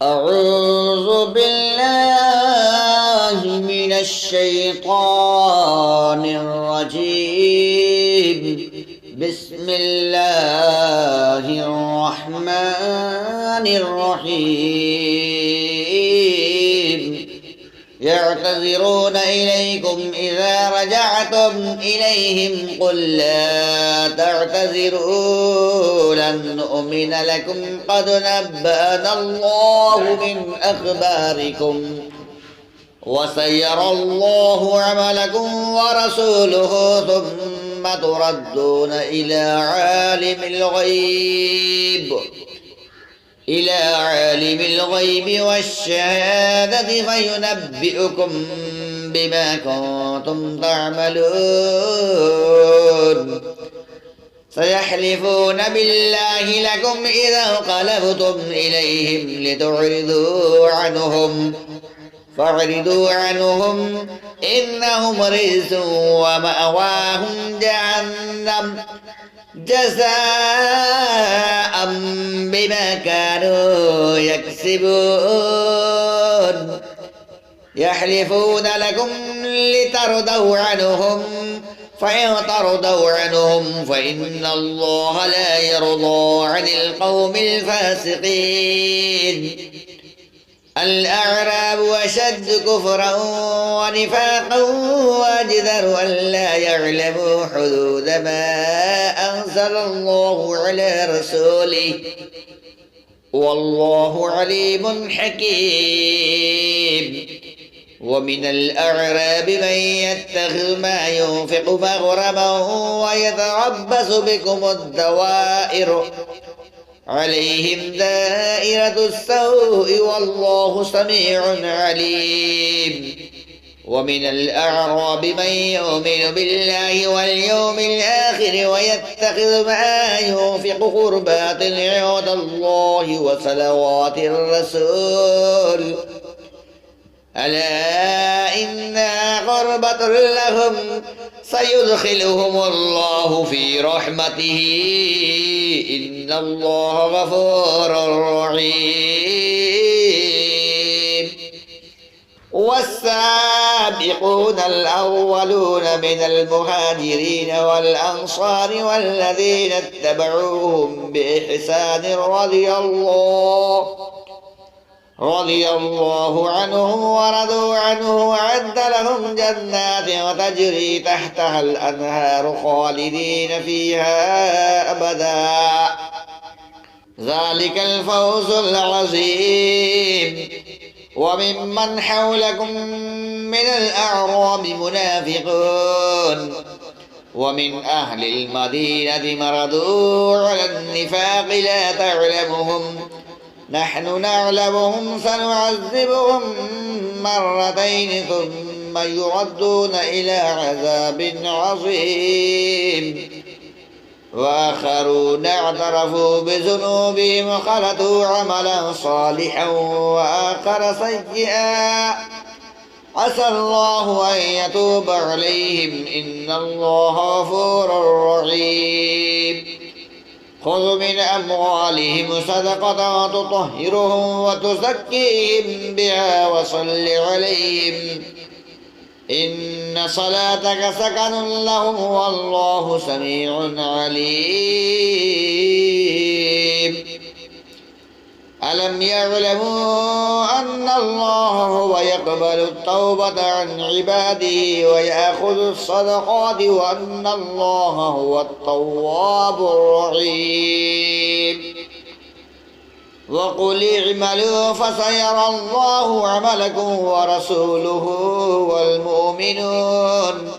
أعوذ بالله من الشيطان الرجيم. بسم الله الرحمن الرحيم. يعتذرون إليكم إذا رجعتم إليهم قل لا تعتذروا لن نؤمن لكم قد نبأنا الله من أخباركم وسيرى الله عملكم ورسوله ثم تردون إلى عالم الغيب والشهادة فينبئكم بما كنتم تعملون. سيحلفون بالله لكم إذا انقلبتم إليهم لتعرضوا عنهم فاعرضوا عنهم إنهم رجس ومأواهم جهنم جزاء بما كانوا يكسبون. يحلفون لكم لترضوا عنهم فإن ترضوا عنهم فإن الله لا يرضى عن القوم الفاسقين. الأعراب أشد كفرا ونفاقا وأجدر أن لا يعلموا حدود ما أنزل الله على رسوله والله عليم حكيم. ومن الأعراب من يتخذ ما ينفق مغرما ويتربص بكم الدوائر عليهم دائرة السوء والله سميع عليم. ومن الأعراب من يؤمن بالله واليوم الآخر ويتخذ ما ينفق قربات عند الله وصلوات الرسول ألا إنها قربة لهم سيدخلهم الله في رحمته إن الله غفور رحيم. والسابقون الأولون من المهاجرين والأنصار والذين اتبعوهم بإحسان رضي الله عنهم ورضوا عنه وأعد لهم جنات وتجري تحتها الأنهار خالدين فيها أبدا ذلك الفوز العظيم. وممن حولكم من الأعراب منافقون ومن أهل المدينة مردوا على النفاق لا تعلمهم نحن نعلمهم سنعذبهم مرتين ثم يردون إلى عذاب عظيم. وآخرون اعترفوا بذنوبهم خلطوا عملا صالحا وآخر سيئا عسى الله أن يتوب عليهم إن الله غفور رحيم. خذ من أموالهم صدقة تطهرهم وتزكيهم بها وصل عليهم إن صلاتك سكن لهم والله سميع عليم. ألم يعلموا أن الله هو يقبل التوبة عن عباده ويأخذ الصدقات وأن الله هو التواب الرحيم. وقل اعملوا فسيرى الله عملكم ورسوله والمؤمنون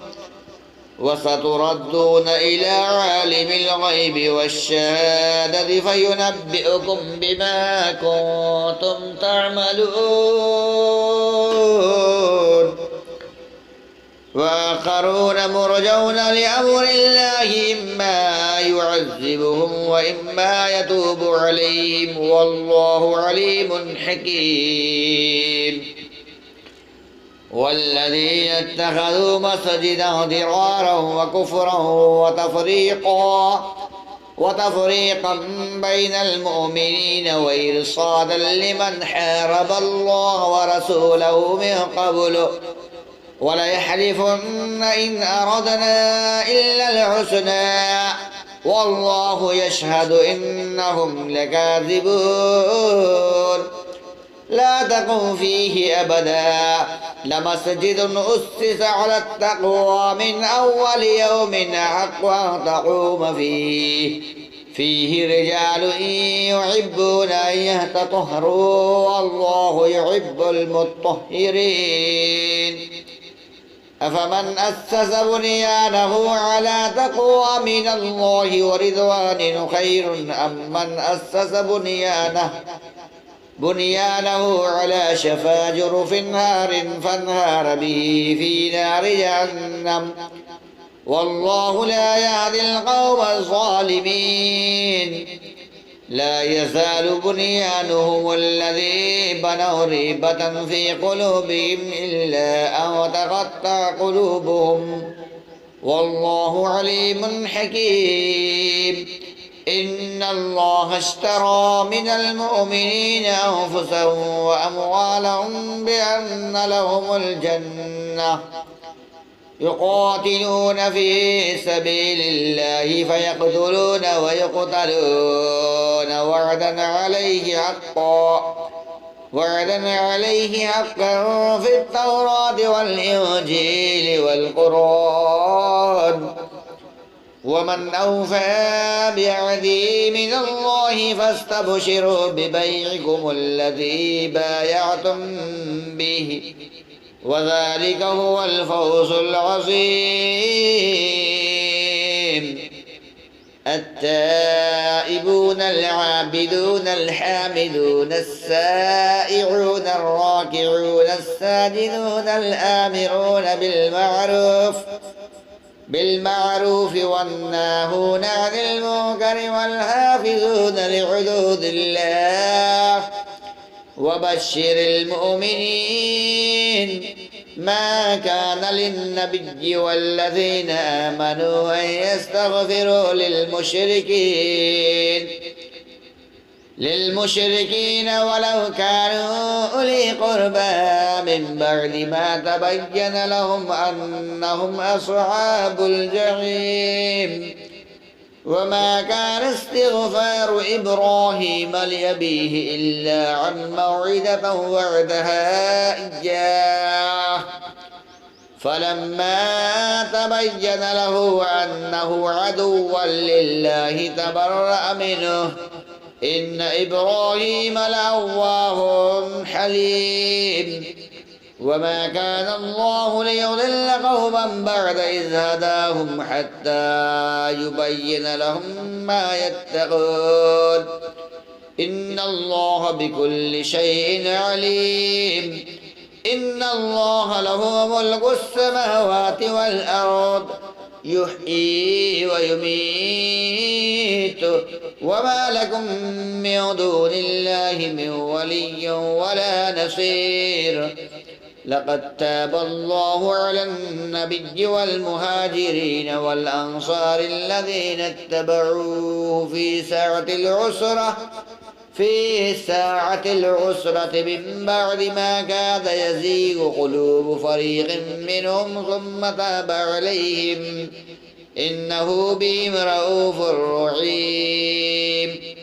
وستردون إلى عالم الغيب والشهادة فينبئكم بما كنتم تعملون. وآخرون مرجون لأمر الله إما يعذبهم وإما يتوب عليهم والله عليم حكيم. والذين اتخذوا مسجدا ضرارا وكفرا وتفريقا وتفريقا بين المؤمنين وإرصادا لمن حارب الله ورسوله من قبل وليحلفن إن أردنا إلا الحسنى والله يشهد إنهم لكاذبون لا تقم فيه أبدا لمسجد أسس على التقوى من أول يوم أحق أن تقوم فيه رجال يحبون أن يتطهروا والله يحب المطهرين أفمن أسس بنيانه على تقوى من الله ورضوان خير أم من أسس بنيانه على شفا جرف نار فانهار به في نار جهنم والله لا يهدي القوم الظالمين لا يزال بنيانهم الذي بنوا ريبة في قلوبهم إلا أن تقطع قلوبهم والله عليم حكيم إن الله اشترى من المؤمنين أنفسهم وأموالهم بأن لهم الجنة يقاتلون في سبيل الله فيقتلون ويقتلون وعدا عليه حقا في التوراة والإنجيل والقرآن ومن أوفى بعهده من الله فاستبشروا ببيعكم الذي بايعتم به وذلك هو الفوز العظيم التائبون العابدون الحامدون السائعون الراكعون الساجدون الآمرون بالمعروف والناهون عن المنكر والحافظون لحدود الله وبشر المؤمنين ما كان للنبي والذين آمنوا أن يستغفروا للمشركين ولو كانوا أولي قربى من بعد ما تبين لهم أنهم أصحاب الجحيم وما كان استغفار إبراهيم لأبيه إلا عن موعدة وعدها إياه فلما تبين له أنه عدو لله تبرأ منه إن إبراهيم لأواه حليم وما كان الله ليضل قوما بعد إذ هداهم حتى يبين لهم ما يتقون إن الله بكل شيء عليم إن الله له ملك السماوات والأرض يحيي ويميت وما لكم من دون الله من ولي ولا نصير لقد تاب الله على النبي والمهاجرين والأنصار الذين اتبعوه في ساعة العسرة من بعد ما كاد يزيغ قلوب فريق منهم ثم تاب عليهم إنه بهم رؤوف رحيم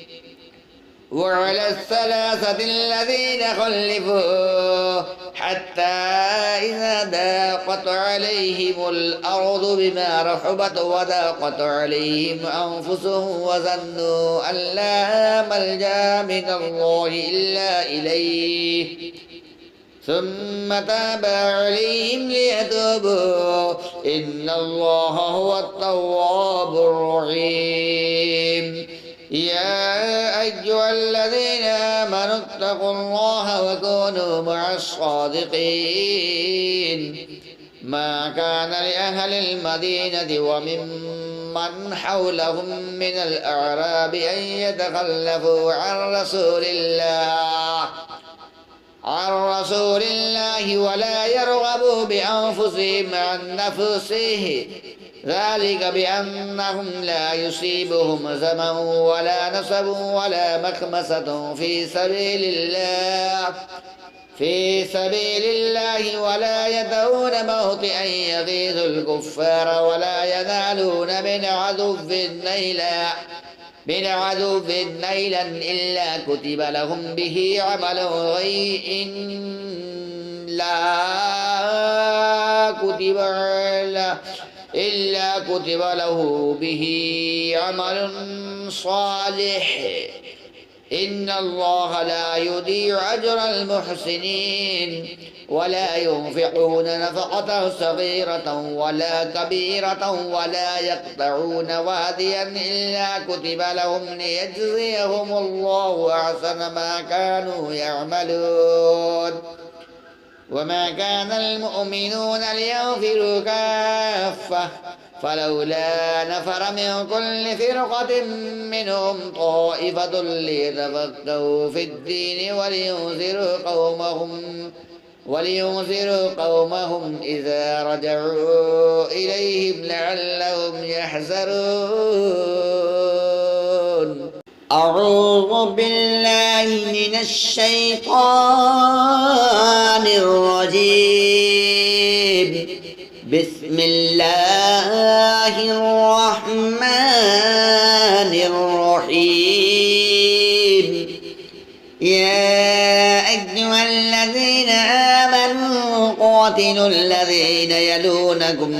وعلى الثلاثة الذين خلفوا حتى إذا ضاقت عليهم الأرض بما رحبت وضاقت عليهم أنفسهم وظنوا أن لا ملجأ من الله إلا إليه ثم تاب عليهم ليتوبوا إن الله هو التواب الرحيم يا أيها الذين آمنوا اتقوا الله وكونوا مع الصادقين ما كان لأهل المدينة وممن حولهم من الأعراب أن يتخلفوا عن رسول الله ولا يرغبوا بأنفسهم عن نفسه ذلك بأنهم لا يصيبهم ظمأ ولا نصب ولا مخمصة في سبيل الله ولا يدعون موطئا يغيظ الكفار ولا ينالون من عدو نيلا إلا كتب لهم به عمل إلا كتب له به عمل صالح إن الله لا يضيع أجر المحسنين ولا ينفقون نفقة صغيرة ولا كبيرة ولا يقطعون واديا إلا كتب لهم ليجزيهم الله أحسن ما كانوا يعملون وما كان المؤمنون لينفروا كافة فلولا نفر من كل فرقة منهم طائفة ليتفقهوا في الدين ولينذروا قومهم إذا رجعوا إليهم لعلهم يحذرون. أعوذ بالله من الشيطان الرجيم. بسم الله الرحمن الرحيم. يا أيها الذين آمنوا قاتلوا الذين يلونكم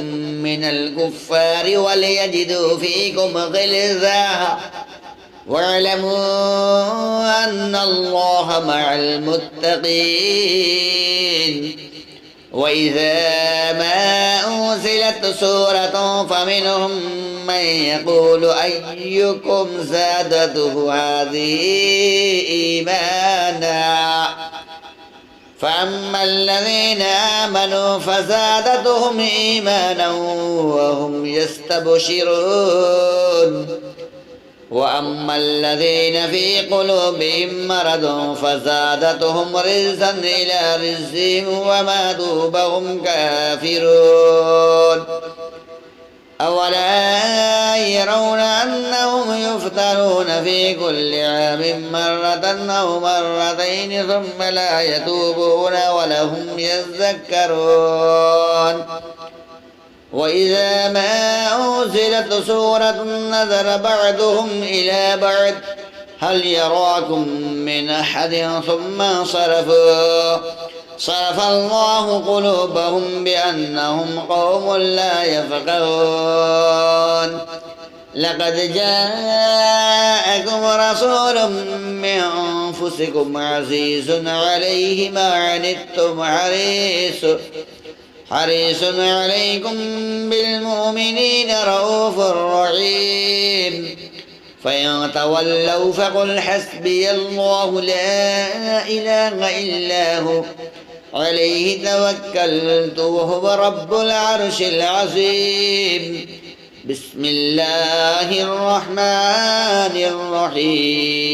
من الكفار وليجدوا فيكم غلظة واعلموا أن الله مع المتقين. وإذا ما أنزلت سورة فمنهم من يقول أيكم زادته هذه إيمانا فأما الذين آمنوا فزادتهم إيمانا وهم يستبشرون وأما الذين في قلوبهم مرض فزادتهم رجسا إلى رجسهم وماتوا وهم كافرون. أولا يرون أنهم يفتنون في كل عام مرة أو مرتين ثم لا يتوبون ولهم يذكرون. وإذا ما أنزلت سورة نظر بعضهم إلى بعض هل يراكم من أحد ثم صرف الله قلوبهم بأنهم قوم لا يفقهون. لقد جاءكم رسول من أنفسكم عزيز عليه ما عنتم حريص عليكم بالمؤمنين رؤوف رحيم. فإن تولوا فقل حسبي الله لا إله إلا هو عليه توكلت وهو رب العرش العظيم. بسم الله الرحمن الرحيم.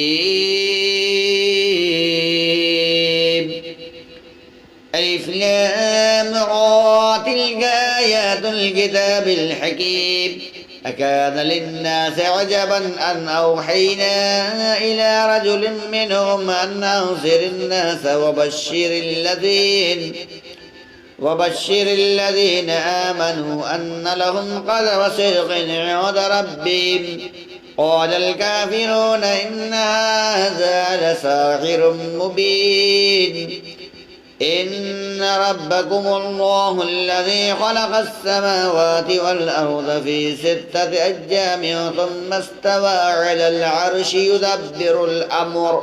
ألف لام را تلك آيات الكتاب الحكيم. أكان للناس عجبا أن أوحينا إلى رجل منهم أن أنذر الناس وبشر الذين آمنوا أن لهم قدم صدق عند ربهم. قال الكافرون إن هذا لساحر مبين. إن ربكم الله الذي خلق السماوات والأرض في 6 أيام ثم استوى على العرش يدبر الأمر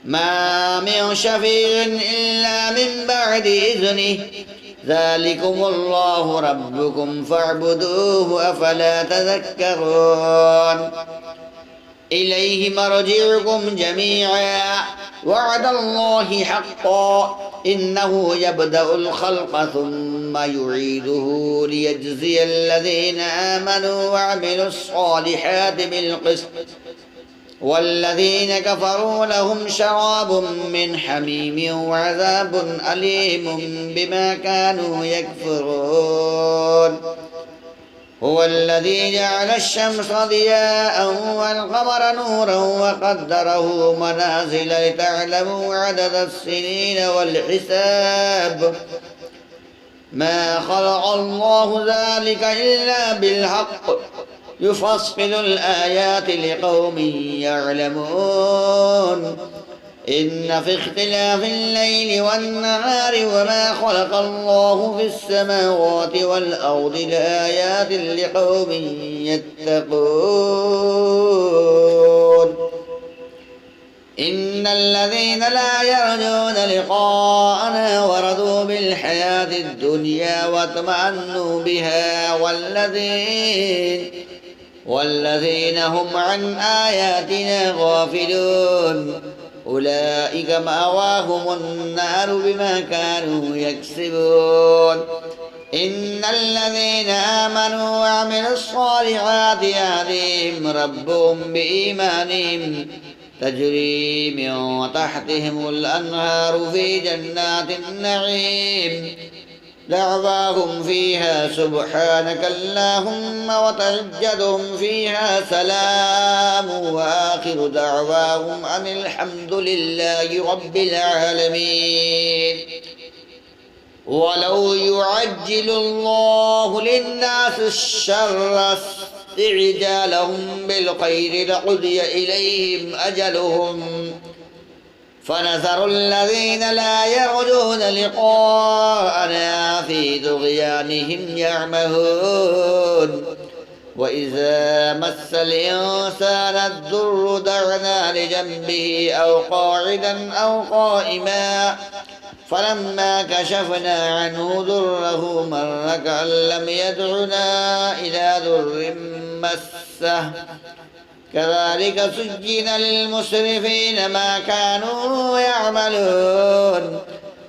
ما من شفيع إلا من بعد إذنه ذلكم الله ربكم فاعبدوه أفلا تذكرون. إليه مرجعكم جميعا وعد الله حقا إنه يبدأ الخلق ثم يعيده ليجزي الذين آمنوا وعملوا الصالحات بالقسط والذين كفروا لهم شراب من حميم وعذاب أليم بما كانوا يكفرون. هو الذي جعل الشمس ضياء والقمر نورا وقدره منازل لتعلموا عدد السنين والحساب ما خلق الله ذلك إلا بالحق يفصل الآيات لقوم يعلمون إن في اختلاف الليل والنهار وما خلق الله في السماوات والأرض لآيات لقوم يتقون إن الذين لا يرجون لقاءنا ورضوا بالحياة الدنيا واطمأنوا بها والذين هم عن آياتنا غافلون أولئك مأواهم النار بما كانوا يكسبون إن الذين آمنوا وعملوا الصالحات يهديهم ربهم بإيمانهم تجري من تحتهم الأنهار في جنات النعيم دعواهم فيها سبحانك اللهم وتحيتهم فيها سلام وآخر دعواهم أن الحمد لله رب العالمين ولو يعجل الله للناس الشر استعجالهم بالخير لقضي إليهم أجلهم فنذر الذين لا يرجون لقاءنا في طغيانهم يعمهون وإذا مس الإنسان الضر دعنا لجنبه أو قاعدا أو قائما فلما كشفنا عنه ضره مر كأن لم يدعنا إلى ضر مسه كذلك سجن للمسرفين ما كانوا يعملون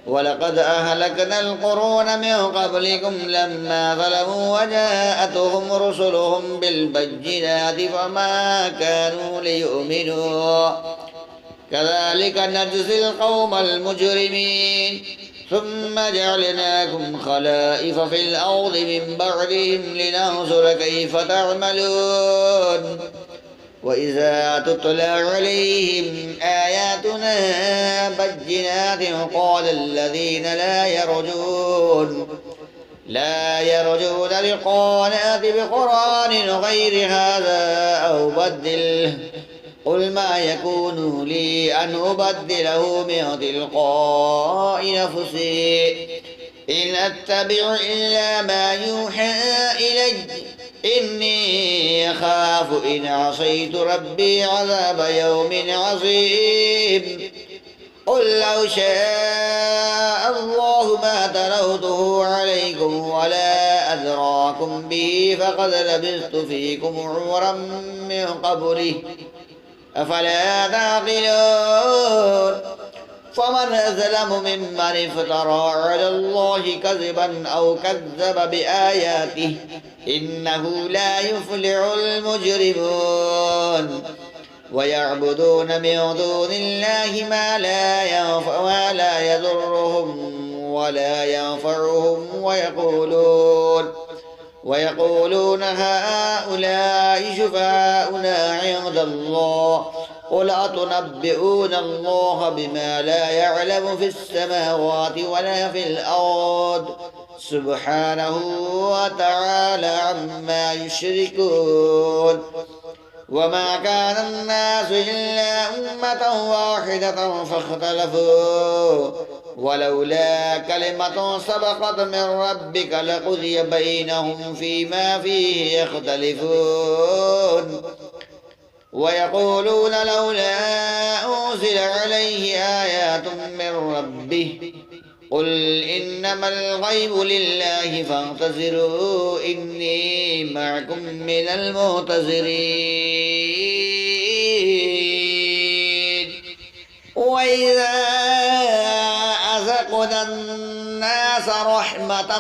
ولقد أهلكنا القرون من قبلكم لما ظلموا وجاءتهم رسلهم بالبينات فما كانوا ليؤمنوا كذلك نجزي القوم المجرمين ثم جعلناكم خلائف في الأرض من بعدهم لننظر كيف تعملون وإذا تتلى عليهم آياتنا بينات قال الذين لا يرجون لقاءنا بقرآن غير هذا أو بدله قل ما يكون لي أن أبدله من تلقاء نفسي إن أتبع إلا ما يوحى إلي إني أخاف إن عصيت ربي عذاب يوم عظيم قل لو شاء الله ما تلوته عليكم ولا أدراكم به فقد لبثت فيكم عمرا من قبله أفلا تعقلون فمن أظلم ممن افترى على الله كذبا أو كذب بآياته إنه لا يفلح المجرمون ويعبدون من دون الله ما لا ينفع ولا يضرهم ولا ينفعهم ويقولون هؤلاء شفاؤنا عند الله قل أتنبئون الله بما لا يعلم في السماوات ولا في الأرض سبحانه وتعالى عما يشركون وما كان الناس إلا أمة واحدة فاختلفوا ولولا كلمة سبقت من ربك لقضي بينهم فيما فيه يختلفون ويقولون لولا أنزل عليه آيات من ربه قل إنما الغيب لله فانتظروا إني معكم من المنتظرين وإذا أذقنا الناس رحمة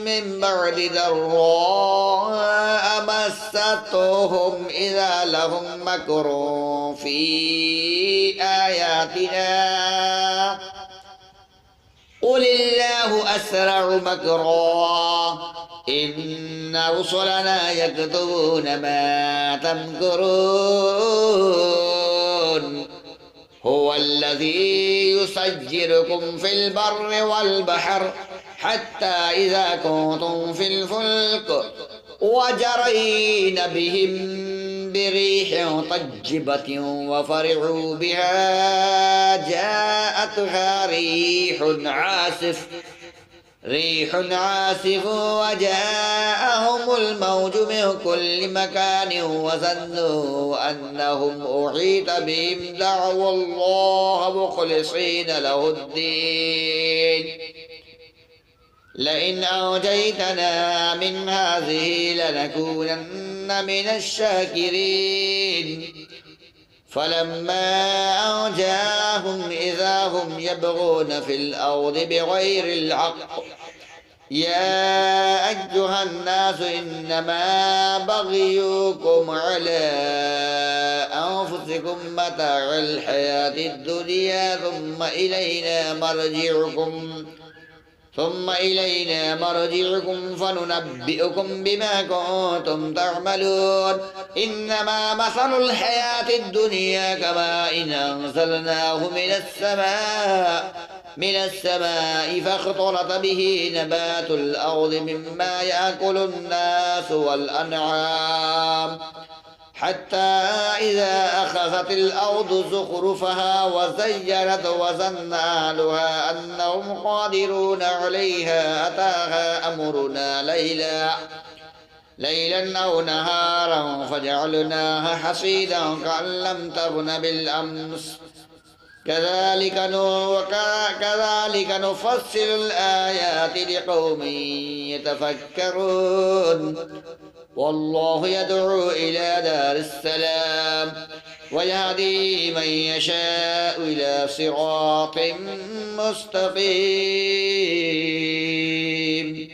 من بعد ضراء مستهم إذا لهم مكر في آياتنا قل الله أسرع مكرا إن رسلنا يكتبون ما تمكرون هو الذي يسجركم في البر والبحر حتى إذا كنتم في الفلك وجرين بهم بريح طجبة وفرحوا بها جاءتها ريح عاصف وجاءهم الموج من كل مكان وظنوا أنهم أحيط بهم دعوا الله مخلصين له الدين لئن أنجيتنا من هذه لنكونن من الشاكرين فلما أنجاهم إذا هم يبغون في الأرض بغير الحق يا أيها الناس إنما بغيكم على أنفسكم متاع الحياة الدنيا ثم إلينا مرجعكم فننبئكم بما كنتم تعملون إنما مثل الحياة الدنيا كماء أنزلناه من السماء فاختلط به نبات الأرض مما يأكل الناس والأنعام حتى إذا أخذت الأرض زخرفها وزينت وظن أهلها أنهم قادرون عليها أتاها أمرنا ليلا أو نهارا فجعلناها حصيدا كأن لم تغن بالأمس كذلك نفصل الآيات لقوم يتفكرون والله يدعو إلى دار السلام ويهدي من يشاء إلى صراط مستقيم